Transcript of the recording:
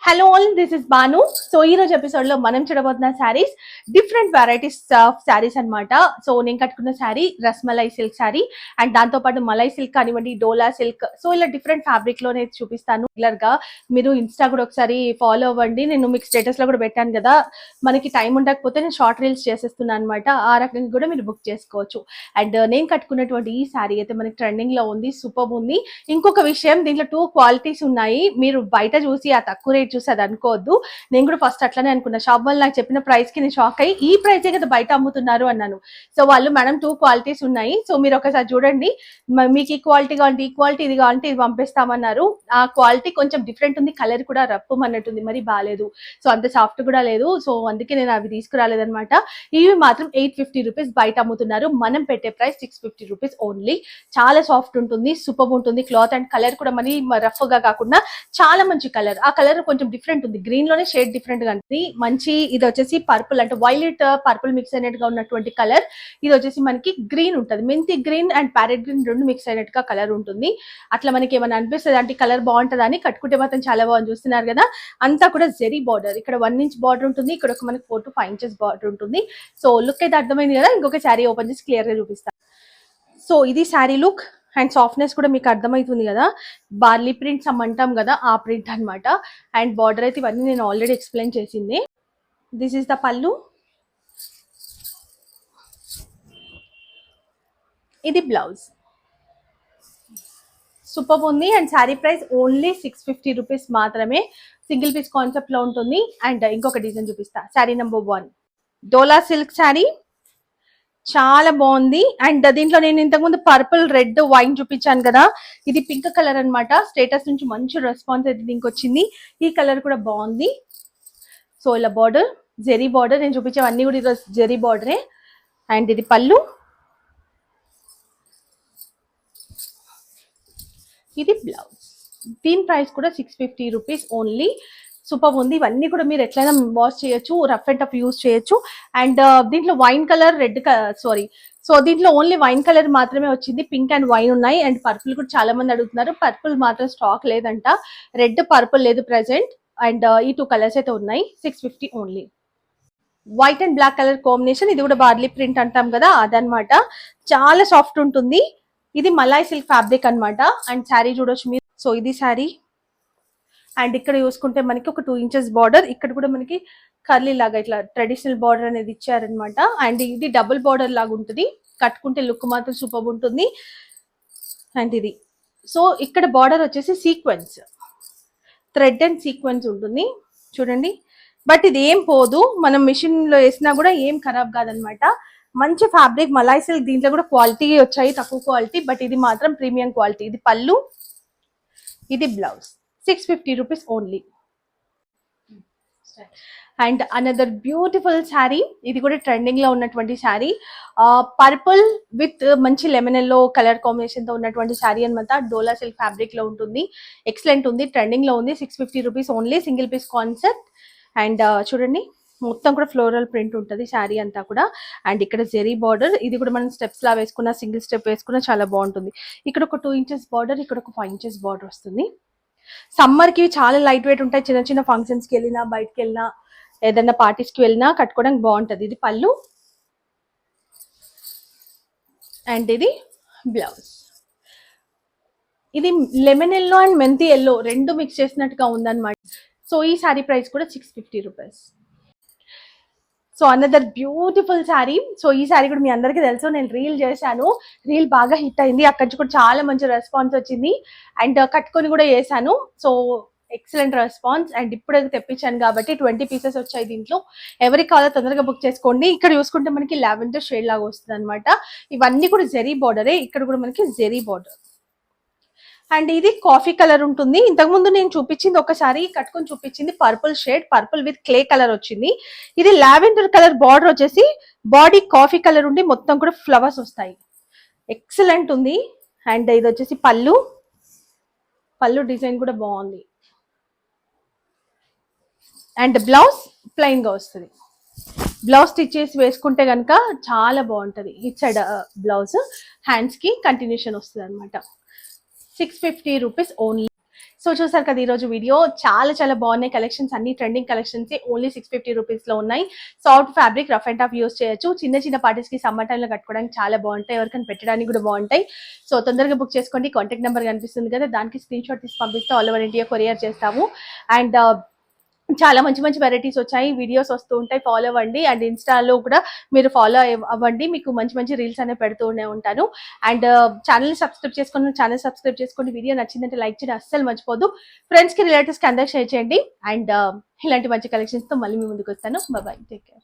Hello all, this is Banu. So ఈ రోజు episode లో మనం చూడబోతున్న saris different varieties of saris అనమాట. సో నేను కట్టుకున్న శారీ రస్మలై సిల్క్ శారీ అండ్ దాంతో పాటు మలై సిల్క్ కానివ్వండి, డోలా సిల్క్. సో ఇలా డిఫరెంట్ ఫ్యాబ్రిక్ లోనే చూపిస్తాను. రెగ్యులర్ గా మీరు ఇన్స్టా కూడా ఒకసారి ఫాలో అవ్వండి. నేను మీకు స్టేటస్ లో కూడా పెట్టాను కదా, మనకి టైం ఉండకపోతే నేను షార్ట్ రీల్స్ చేసేస్తున్నాను అనమాట. ఆ రకంగా కూడా మీరు బుక్ చేసుకోవచ్చు. అండ్ నేను కట్టుకున్నటువంటి ఈ శారీ అయితే మనకి ట్రెండింగ్ లో ఉంది, సూపర్ ఉంది. ఇంకొక విషయం, దీంట్లో 2 క్వాలిటీస్ ఉన్నాయి. మీరు బయట చూసి ఆ తక్కువ రేట్ చూసి అది అనుకోవద్దు. నేను కూడా ఫస్ట్ అట్లానే అనుకున్నా. షాప్ వాళ్ళు నాకు చెప్పిన ప్రైస్ కి నేను షాక్ అయ్యి, ఈ ప్రైజే కదా బయట అమ్ముతున్నారు అన్నాను. సో వాళ్ళు మేడం 2 క్వాలిటీస్ ఉన్నాయి, సో మీరు ఒకసారి చూడండి, మీకు ఈ క్వాలిటీ కావాలంటే ఈ క్వాలిటీ, ఇది కావాలంటే ఇది పంపిస్తామన్నారు. ఆ క్వాలిటీ కొంచెం డిఫరెంట్ ఉంది, కలర్ కూడా రప్పు అన్నట్టుంది, మరి బాగాలేదు. సో అంత సాఫ్ట్ కూడా లేదు. సో అందుకే నేను అవి తీసుకురాలేదనమాట. ఇవి మాత్రం 850 రూపీస్ బయట అమ్ముతున్నారు. మనం పెట్టే ప్రైస్ 650 రూపీస్ ఓన్లీ. చాలా సాఫ్ట్ ఉంటుంది, సూపర్ ఉంటుంది క్లాత్. అండ్ కలర్ కూడా మరి రఫ్ గా కాకుండా చాలా మంచి కలర్. ఆ కలర్ కొంచెం డిఫరెంట్ ఉంది, గ్రీన్ లోనే షేడ్ డిఫరెంట్ గా ఉంది. మంచి ఇది వచ్చేసి పర్పుల్, అంటే వైలెట్ పర్పుల్ మిక్స్ అయినట్టుగా ఉన్నటువంటి కలర్. ఇది వచ్చేసి మనకి గ్రీన్ ఉంటుంది, మెంతి గ్రీన్ అండ్ ప్యారెట్ గ్రీన్ రెండు మిక్స్ అయినట్టుగా కలర్ ఉంటుంది. అట్లా మనకి ఏమైనా అనిపిస్తుంది అంటే కలర్ బాగుంటుంది అని, కట్టుకుంటే మాత్రం చాలా బాగుంది. చూస్తున్నారు కదా, అంతా కూడా జెరీ బార్డర్. ఇక్కడ 1 ఇంచ్ బార్డర్ ఉంటుంది, ఇక్కడ ఒక మనకి 4 to 5 ఇంచెస్ బార్డర్ ఉంటుంది. సో లుక్ అయితే అర్థమైంది కదా. ఇంకొక శారీ ఓపెన్ చేసి క్లియర్ గా చూపిస్తాను. సో ఇది శారీ లుక్ అండ్ సాఫ్ట్నెస్ కూడా మీకు అర్థమవుతుంది కదా. బార్లీ ప్రింట్స్ అంటాం కదా, ఆ ప్రింట్ అనమాట. అండ్ బార్డర్ అయితే ఇవన్నీ నేను ఆల్రెడీ ఎక్స్ప్లెయిన్ చేసింది. దిస్ ఈస్ ద పల్లు, ఇది బ్లౌజ్. సూపర్ ఉంది. And sari price only 650 rupees మాత్రమే. సింగిల్ పీస్ కాన్సెప్ట్ లో ఉంటుంది. అండ్ ఇంకొక డిజైన్ చూపిస్తా. శారీ నెంబర్ 1 డోలా సిల్క్ శారీ, చాలా బాగుంది. అండ్ దీంట్లో నేను ఇంతకుముందు పర్పుల్, రెడ్, వైన్ చూపించాను కదా, ఇది పింక్ కలర్ అనమాట. స్టేటస్ నుంచి మంచి రెస్పాన్స్ అయితే దీనికి వచ్చింది. ఈ కలర్ కూడా బాగుంది. సో ఇలా బార్డర్, జెరీ బార్డర్, నేను చూపించేవన్నీ కూడా ఈరోజు జెరీ బార్డరే. అండ్ ఇది పళ్ళు, ఇది బ్లౌజ్. దీని ప్రైస్ కూడా 650 రూపీస్ ఓన్లీ. సూపర్ ఉంది. ఇవన్నీ కూడా మీరు ఎట్లయినా వాష్ చేయొచ్చు, రఫ్ అండ్ టఫ్ యూజ్ చేయొచ్చు. అండ్ దీంట్లో wine colour, red sorry, so దీంట్లో ఓన్లీ వైన్ కలర్ మాత్రమే వచ్చింది. పింక్ అండ్ వైన్ ఉన్నాయి. అండ్ పర్పుల్ కూడా చాలా మంది అడుగుతున్నారు. పర్పుల్ మాత్రం స్టాక్ లేదంట, రెడ్ పర్పుల్ లేదు ప్రెసెంట్. అండ్ ఈ 2 కలర్స్ అయితే ఉన్నాయి. 650 only. White and black colour combination, ఇది కూడా బార్లీ ప్రింట్ అంటాం కదా అదనమాట. చాలా సాఫ్ట్ ఉంటుంది. ఇది మలాయ్ సిల్క్ ఫ్యాబ్రిక్ అనమాట. అండ్ శారీ చూడొచ్చు మీరు. సో ఇది శారీ. అండ్ ఇక్కడ చూసుకుంటే మనకి ఒక 2 ఇంచెస్ బార్డర్, ఇక్కడ కూడా మనకి కర్లీ లాగా ఇట్లా ట్రెడిషనల్ బార్డర్ అనేది ఇచ్చారనమాట. అండ్ ఇది డబుల్ బార్డర్ లాగా ఉంటుంది, కట్టుకుంటే లుక్ మాత్రం సూపర్ ఉంటుంది. అండ్ ఇది, సో ఇక్కడ బార్డర్ వచ్చేసి సీక్వెన్స్, థ్రెడ్ అండ్ సీక్వెన్స్ ఉంటుంది చూడండి. బట్ ఇది ఏం పోదు, మనం మిషన్ లో వేసినా కూడా ఏం ఖరాబ్ కాదనమాట. మంచి ఫ్యాబ్రిక్ మలాయ్ సిల్క్. దీంట్లో కూడా క్వాలిటీ వచ్చాయి, తక్కువ క్వాలిటీ, బట్ ఇది మాత్రం ప్రీమియం క్వాలిటీ. ఇది పళ్ళు, ఇది blouse. 650 rupees only. And another beautiful sari, ఇది కూడా ట్రెండింగ్ లో ఉన్నటువంటి శారీ. పర్పుల్ విత్ మంచి లెమన్ ఎల్లో కలర్ కాంబినేషన్ తో ఉన్నటువంటి శారీ అనమాట. డోలా సిల్క్ ఫ్యాబ్రిక్ లో ఉంటుంది. ఎక్సలెంట్ ఉంది, ట్రెండింగ్ లో ఉంది. 650 rupees only, single piece concept. And చూడండి, మొత్తం కూడా ఫ్లోరల్ ప్రింట్ ఉంటుంది శారీ అంతా కూడా. అండ్ ఇక్కడ జెరీ బార్డర్, ఇది కూడా మనం స్టెప్స్ లా వేసుకున్న, సింగిల్ స్టెప్ వేసుకున్న చాలా బాగుంటుంది. ఇక్కడ ఒక 2 ఇంచెస్ బార్డర్, ఇక్కడ ఒక 5 ఇంచెస్ బార్డర్ వస్తుంది. సమ్మర్ కి చాలా లైట్ వెయిట్ ఉంటాయి. చిన్న చిన్న ఫంక్షన్స్ కి వెళ్ళినా, బయటకి వెళ్ళినా, ఏదైనా పార్టీస్ కి వెళ్ళినా కట్టుకోవడానికి బాగుంటది. ఇది పళ్ళు అండ్ ఇది బ్లౌజ్. ఇది లెమన్ ఎల్లో అండ్ మెంతి ఎల్లో రెండు మిక్స్ చేసినట్టుగా ఉందన్నమాట. సో ఈ శారీ ప్రైస్ కూడా 650 rupees. So another beautiful sari. So ఈ శారీ కూడా మీ అందరికీ తెలుసు, నేను రీల్ చేశాను, రీల్ బాగా హిట్ అయింది. అక్కడి నుంచి కూడా చాలా మంచి రెస్పాన్స్ వచ్చింది. అండ్ కట్టుకొని కూడా చేశాను. So excellent response. అండ్ ఇప్పుడైతే తెప్పించాను కాబట్టి 20 పీసెస్ వచ్చాయి దీంట్లో. ఎవరికి కావాలో తొందరగా బుక్ చేసుకోండి. ఇక్కడ చూసుకుంటే మనకి లావెండర్ షేడ్ లాగా వస్తుంది అనమాట. ఇవన్నీ కూడా జెరీ బార్డరే, ఇక్కడ కూడా మనకి జెరీ బార్డర్. అండ్ ఇది కాఫీ కలర్ ఉంటుంది. ఇంతకుముందు నేను చూపించింది ఒకసారి కట్టుకొని చూపించింది purple shade, purple with clay colour వచ్చింది. ఇది లావెండర్ కలర్ బార్డర్ వచ్చేసి బాడీ కాఫీ కలర్ ఉండి మొత్తం కూడా ఫ్లవర్స్ వస్తాయి. ఎక్సలెంట్ ఉంది. అండ్ ఇది వచ్చేసి పళ్ళు, పళ్ళు డిజైన్ కూడా బాగుంది. అండ్ బ్లౌజ్ ప్లెయిన్ గా వస్తుంది. బ్లౌజ్ స్టిచ్ చేసి వేసుకుంటే కనుక చాలా బాగుంటది. ఇట్ సైడ్ బ్లౌజ్, హ్యాండ్స్ కి కంటిన్యూషన్ వస్తుంది అనమాట. 650 రూపీస్ ఓన్లీ. సో చూసారు కదా ఈ రోజు వీడియో, చాలా చాలా బాగున్నాయి కలెక్షన్స్, అన్ని ట్రెండింగ్ కలెక్షన్స్. ఓన్లీ 650 రూపీస్ లో ఉన్నాయి. Soft fabric, rough and tough use చేయొచ్చు. చిన్న చిన్న పార్టీస్ కి సమ్మర్ టైంలో కట్టుకోవడానికి చాలా బాగుంటాయి, ఎవరికైనా పెట్టడానికి కూడా బాగుంటాయి. సో తొందరగా బుక్ చేసుకోండి. కాంటాక్ట్ నెంబర్ కనిపిస్తుంది కదా, దానికి స్క్రీన్ షాట్ తీసి పంపిస్తే ఆల్ ఓవర్ ఇండియా కొరియర్ చేస్తాము. అండ్ చాలా మంచి మంచి వెరైటీస్ వచ్చాయి, వీడియోస్ వస్తూ ఉంటాయి, ఫాలో అవ్వండి. అండ్ ఇన్స్టాలో కూడా మీరు ఫాలో అవ్వండి, మీకు మంచి మంచి రీల్స్ అనేవి పెడుతూనే ఉంటాను. అండ్ ఛానల్ని సబ్స్క్రైబ్ చేసుకుని సబ్స్క్రైబ్ చేసుకోండి. వీడియో నచ్చిందంటే లైక్ చేయడం అస్సలు మర్చిపోదు. ఫ్రెండ్స్ కి రిలేటివ్స్ కి అందరికి షేర్ చేయండి. అండ్ ఇలాంటి మంచి కలెక్షన్స్ తో మళ్ళీ మీ ముందుకు వస్తాను. Bye, take care.